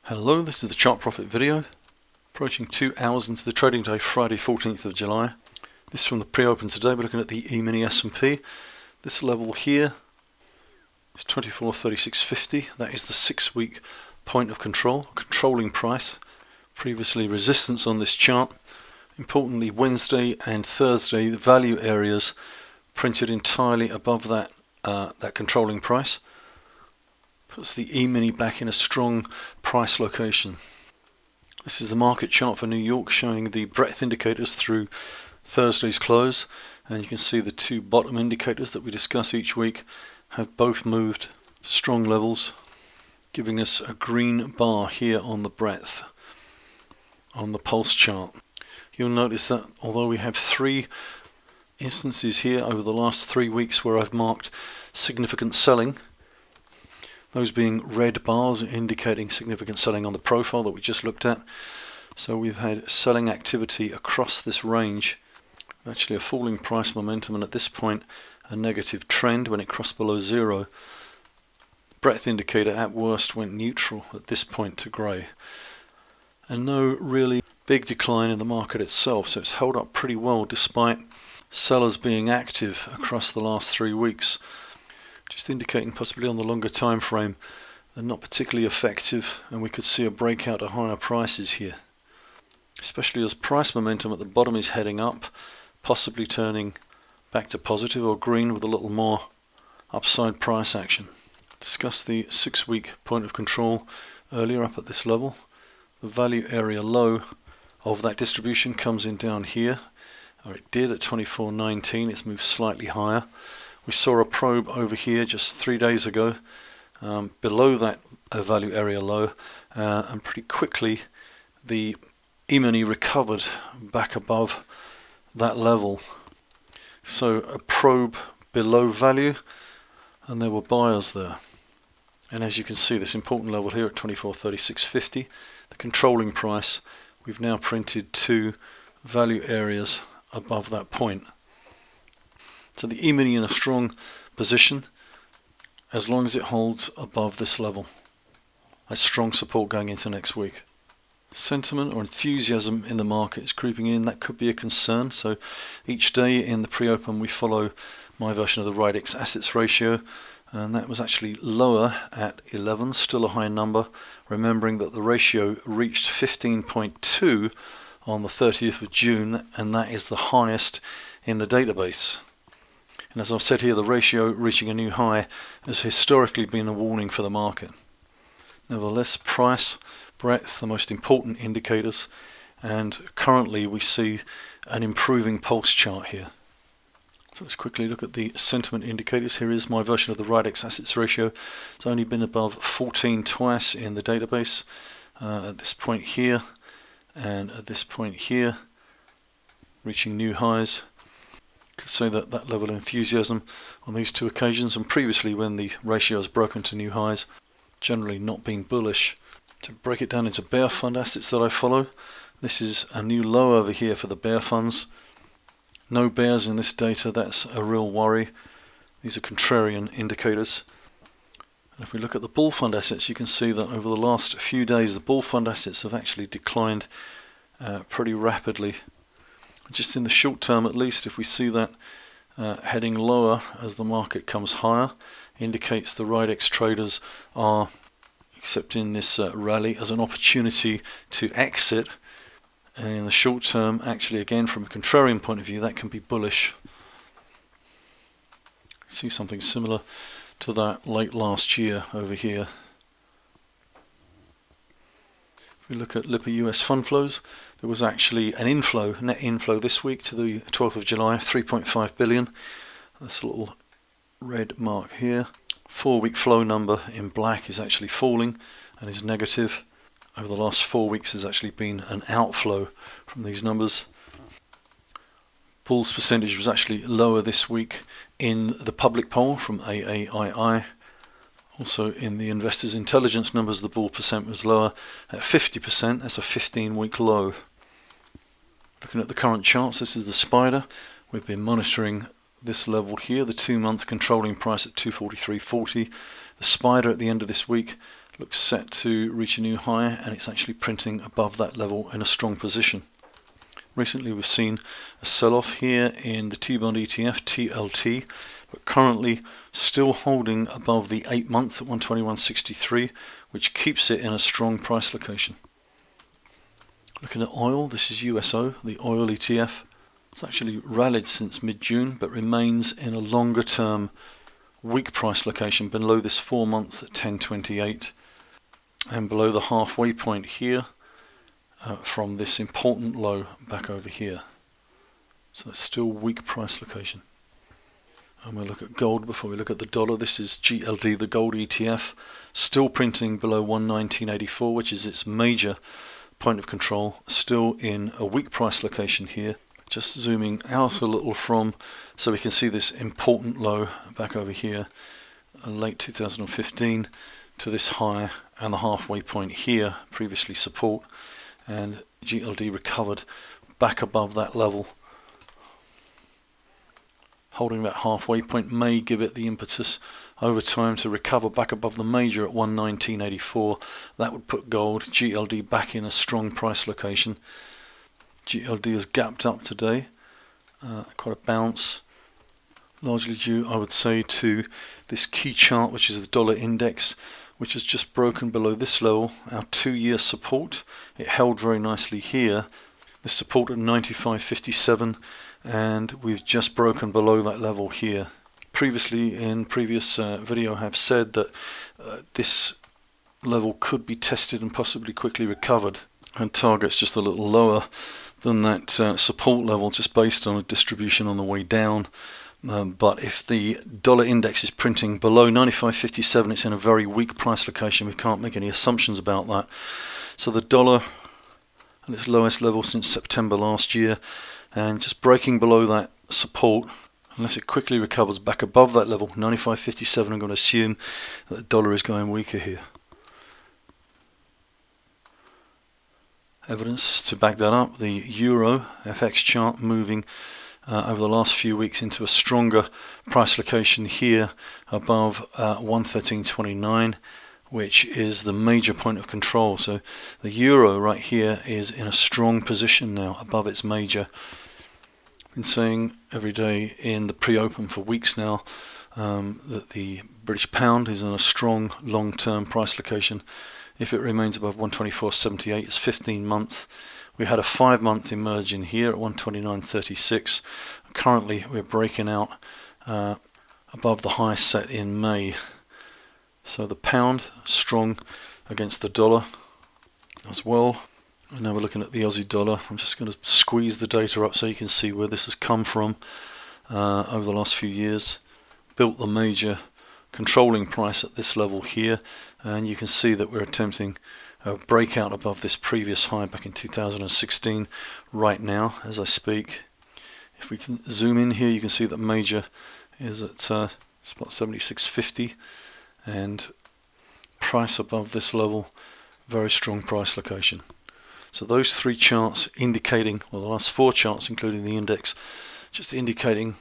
Hello, this is the Chart Profit video, approaching 2 hours into the trading day, Friday 14th of July. This is from the pre-open today. We're looking at the E-mini S&P. This level here is 24.3650. That is the 6-week point of control, controlling price. Previously resistance on this chart. Importantly, Wednesday and Thursday, the value areas printed entirely above that controlling price. Puts the E-mini back in a strong price location. This is the market chart for New York, showing the breadth indicators through Thursday's close, and you can see the two bottom indicators that we discuss each week have both moved to strong levels, giving us a green bar here on the breadth on the pulse chart. You'll notice that although we have 3 instances here over the last 3 weeks where I've marked significant selling, those being red bars indicating significant selling on the profile that we just looked at. So we've had selling activity across this range, actually a falling price momentum, and at this point a negative trend when it crossed below zero. Breadth indicator at worst went neutral at this point to grey, and no really big decline in the market itself, so it's held up pretty well despite sellers being active across the last 3 weeks. Just indicating possibly on the longer time frame they're not particularly effective, and we could see a breakout to higher prices here, especially as price momentum at the bottom is heading up, possibly turning back to positive or green with a little more upside price action. Discussed the 6-week point of control earlier up at this level. The value area low of that distribution comes in down here, or it did at 24.19. It's moved slightly higher. We saw a probe over here just 3 days ago, below that value area low, and pretty quickly the E-mini recovered back above that level. So a probe below value, and there were buyers there. And as you can see, this important level here at 24.3650, the controlling price, we've now printed 2 value areas above that point. So the E-mini in a strong position as long as it holds above this level. That's strong support going into next week. Sentiment or enthusiasm in the market is creeping in. That could be a concern. So each day in the pre-open we follow my version of the RIDEX assets ratio, and that was actually lower at 11, still a high number, remembering that the ratio reached 15.2 on the 30th of June, and that is the highest in the database. And as I've said here, the ratio reaching a new high has historically been a warning for the market. Nevertheless, price, breadth, the most important indicators, and currently we see an improving pulse chart here. So let's quickly look at the sentiment indicators. Here is my version of the RIDEX assets ratio. It's only been above 14 twice in the database, at this point here and at this point here, reaching new highs. Could say that that level of enthusiasm on these 2 occasions, and previously when the ratio has broken to new highs, generally not being bullish. To break it down into bear fund assets that I follow, this is a new low over here for the bear funds. No bears in this data, that's a real worry. These are contrarian indicators. And if we look at the bull fund assets, you can see that over the last few days the bull fund assets have actually declined pretty rapidly. Just in the short term at least, if we see that heading lower as the market comes higher, indicates the RIDEX traders are accepting this rally as an opportunity to exit. And in the short term, actually again from a contrarian point of view, that can be bullish. See something similar to that late last year over here. If we look at Lipper US fund flows, there was actually an inflow, net inflow this week to the 12th of July, 3.5 billion. That's a little red mark here. 4-week flow number in black is actually falling and is negative. Over the last 4 weeks has actually been an outflow from these numbers. Bulls percentage was actually lower this week in the public poll from AAII. Also in the Investors Intelligence numbers, the bull percent was lower at 50%. That's a 15-week low. Looking at the current charts, this is the spider. We've been monitoring this level here, the 2-month controlling price at 243.40. The spider at the end of this week looks set to reach a new high, and it's actually printing above that level in a strong position. Recently we've seen a sell-off here in the T-bond ETF, TLT, but currently still holding above the 8-month at 121.63, which keeps it in a strong price location. Looking at oil, this is USO, the oil ETF. It's actually rallied since mid-June, but remains in a longer term weak price location below this 4-month at 10.28 and below the halfway point here from this important low back over here. So it's still weak price location. And we'll look at gold before we look at the dollar. This is GLD, the gold ETF, still printing below 119.84, which is its major point of control, still in a weak price location here. Just zooming out a little from, so we can see this important low back over here, late 2015, to this high and the halfway point here, previously support, and GLD recovered back above that level. Holding that halfway point may give it the impetus over time to recover back above the major at 119.84. That would put gold, GLD, back in a strong price location. GLD has gapped up today, quite a bounce, largely due, I would say, to this key chart, which is the dollar index, which has just broken below this level, our 2-year support. It held very nicely here, this support at 95.57, and we've just broken below that level here. Previously, in previous video, I have said that this level could be tested and possibly quickly recovered, and targets just a little lower than that support level, just based on a distribution on the way down. But if the dollar index is printing below 95.57, it's in a very weak price location. We can't make any assumptions about that. So the dollar at its lowest level since September last year, and just breaking below that support, unless it quickly recovers back above that level, 95.57, I'm going to assume that the dollar is going weaker here. Evidence to back that up, the Euro FX chart moving over the last few weeks into a stronger price location here above 113.29, which is the major point of control. So the Euro right here is in a strong position now above its major. Been saying every day in the pre-open for weeks now that the British pound is in a strong long-term price location. If it remains above 124.78, it's 15 months. We had a 5-month emerge in here at 129.36. Currently we're breaking out above the high set in May. So the pound strong against the dollar as well. And now we're looking at the Aussie dollar. I'm just going to squeeze the data up so you can see where this has come from over the last few years. Built the major controlling price at this level here, and you can see that we're attempting a breakout above this previous high back in 2016 right now as I speak. If we can zoom in here, you can see that major is at spot 76.50, and price above this level, very strong price location. So those 3 charts indicating, well, the last 4 charts including the index, just indicating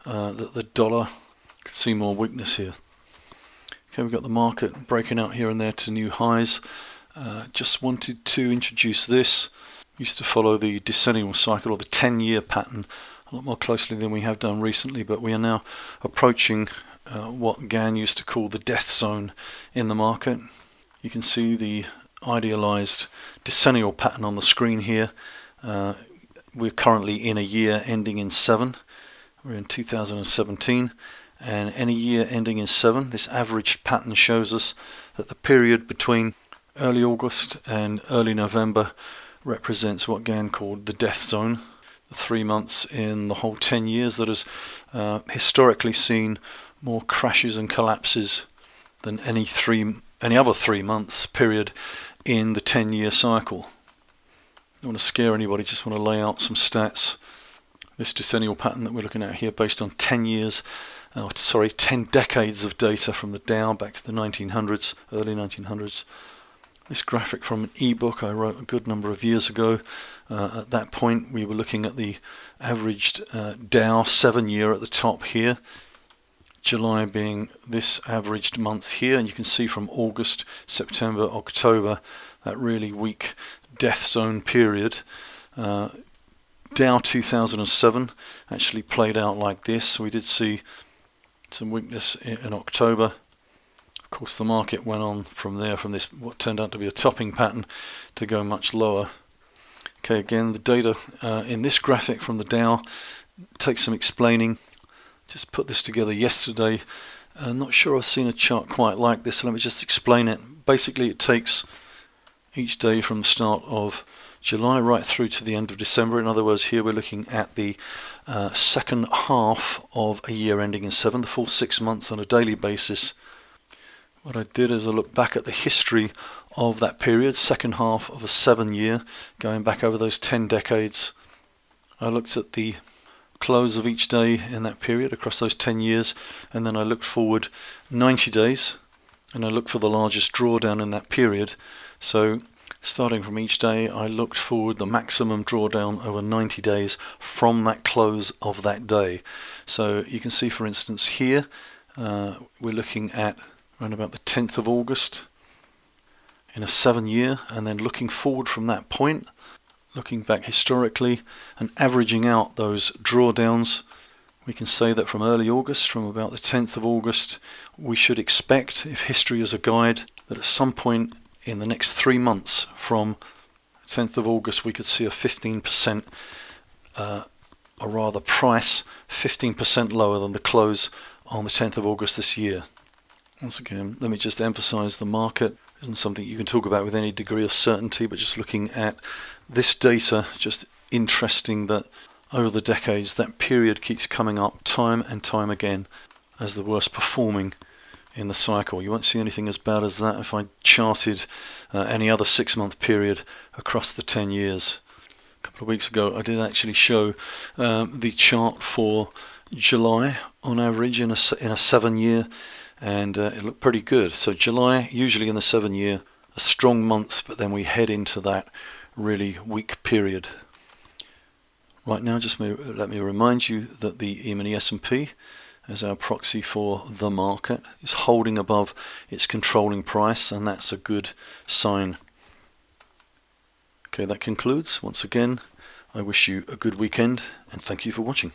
that the dollar could see more weakness here. Okay, we've got the market breaking out here and there to new highs. Just wanted to introduce this. Used to follow the decennial cycle or the 10-year pattern a lot more closely than we have done recently, but we are now approaching what Gann used to call the death zone in the market. You can see the idealized decennial pattern on the screen here. We're currently in a year ending in 7. We're in 2017. And any year ending in 7, this average pattern shows us that the period between early August and early November represents what Gann called the death zone. The 3 months in the whole 10 years that has historically seen more crashes and collapses than any other 3 months period in the 10-year cycle. I don't want to scare anybody, just want to lay out some stats. This decennial pattern that we're looking at here, based on 10 decades of data from the Dow back to the 1900s, early 1900s. This graphic from an ebook I wrote a good number of years ago. At that point we were looking at the averaged Dow 7-year at the top here. July being this averaged month here, and you can see from August, September, October, that really weak death zone period. Dow 2007 actually played out like this, so we did see some weakness in October. Of course, the market went on from there, from this what turned out to be a topping pattern, to go much lower. Okay, again, the data in this graphic from the Dow takes some explaining. Just put this together yesterday. Not sure I've seen a chart quite like this, so let me just explain it. Basically, it takes each day from the start of July right through to the end of December. In other words, here we're looking at the second half of a year ending in 7, the full 6 months on a daily basis. What I did is I looked back at the history of that period, second half of a 7-year, going back over those 10 decades. I looked at the close of each day in that period across those 10 years, and then I looked forward 90 days, and I looked for the largest drawdown in that period. So starting from each day, I looked forward the maximum drawdown over 90 days from that close of that day. So you can see, for instance, here we're looking at around about the 10th of August in a 7-year, and then looking forward from that point, looking back historically and averaging out those drawdowns, we can say that from early August, from about the 10th of August, we should expect, if history is a guide, that at some point in the next 3 months from 10th of August we could see a 15%, or rather price 15% lower than the close on the 10th of August this year. Once again, let me just emphasize the market isn't something you can talk about with any degree of certainty, but just looking at this data, just interesting that over the decades that period keeps coming up time and time again as the worst performing in the cycle. You won't see anything as bad as that if I charted any other 6-month period across the 10 years. A couple of weeks ago I did actually show the chart for July on average in a 7-year, and it looked pretty good. So July, usually in the 7-year, a strong month, but then we head into that really weak period. Right now, just let me remind you that the E-mini S&P, as our proxy for the market, is holding above its controlling price, and that's a good sign. Okay, that concludes. Once again, I wish you a good weekend, and thank you for watching.